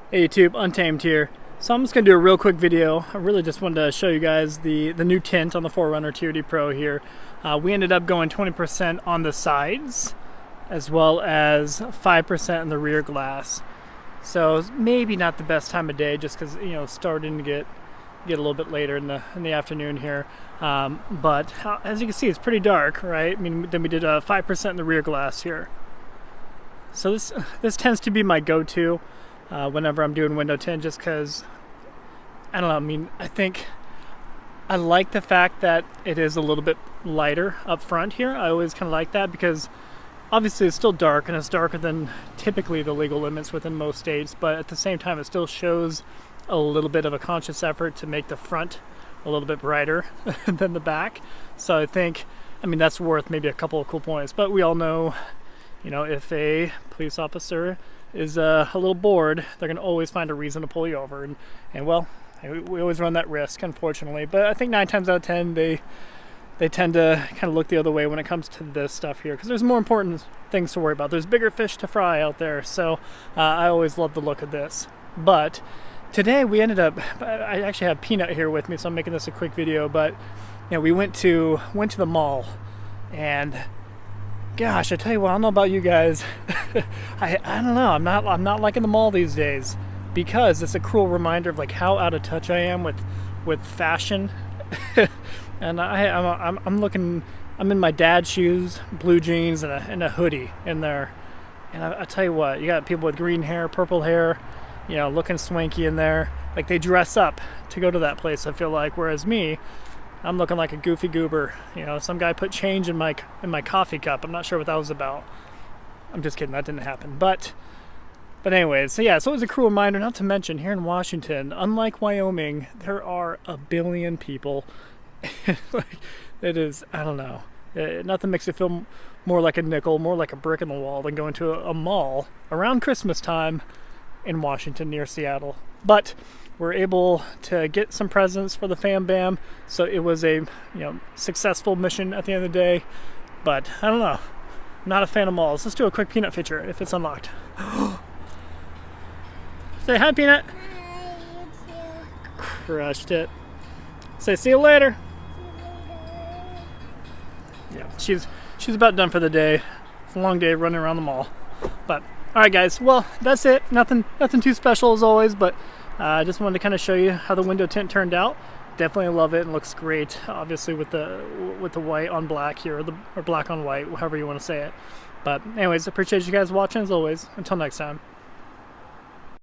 Hey YouTube, Untamed here. So I'm just going to do a real quick video. I really just wanted to show you guys the new tint on the 4Runner TRD Pro here. We ended up going 20% on the sides as well as 5% in the rear glass. So maybe not the best time of day just because, you know, starting to get a little bit later in the afternoon here. But as you can see, it's pretty dark, right? I mean, then we did 5% in the rear glass here. So this tends to be my go-to whenever I'm doing window tint, just because, I don't know, I mean, I think I like the fact that it is a little bit lighter up front here. I always kind of like that because obviously it's still dark and it's darker than typically the legal limits within most states, but at the same time it still shows a little bit of a conscious effort to make the front a little bit brighter than the back. So I think, I mean, that's worth maybe a couple of cool points, but we all know, you know, if a police officer is a little bored, they're going to always find a reason to pull you over, and well, we always run that risk, unfortunately. But I think 9 times out of 10 they tend to kind of look the other way when it comes to this stuff here, because there's more important things to worry about. There's bigger fish to fry out there. So I always love the look of this. But today we ended up, I actually have Peanut here with me, so I'm making this a quick video, but you know, we went to the mall, and gosh, I tell you what, I don't know about you guys. I don't know. I'm not liking the mall these days, because it's a cruel reminder of like how out of touch I am with fashion. And I'm looking. I'm in my dad's shoes, blue jeans, and a hoodie in there. And I tell you what, you got people with green hair, purple hair, you know, looking swanky in there. Like they dress up to go to that place, I feel like. Whereas me, I'm looking like a goofy goober. You know, some guy put change in my coffee cup. I'm not sure what that was about. I'm just kidding, that didn't happen. But anyways, so yeah, so it was a cruel reminder, not to mention here in Washington, unlike Wyoming, there are a billion people. Like, it is, I don't know. Nothing makes it feel more like a nickel, more like a brick in the wall than going to a mall around Christmas time in Washington near Seattle. But we're able to get some presents for the fam bam, so it was a, you know, successful mission at the end of the day. But I don't know, I'm not a fan of malls. Let's do a quick Peanut feature if it's unlocked. Say hi, Peanut. Hi, you too. Crushed it. Say see you later. Yeah, she's about done for the day. It's a long day running around the mall. But all right, guys. Well, that's it. Nothing too special as always. But I just wanted to kind of show you how the window tint turned out. Definitely love it and looks great. Obviously with the white on black here, or black on white, however you want to say it. But anyways, appreciate you guys watching as always. Until next time.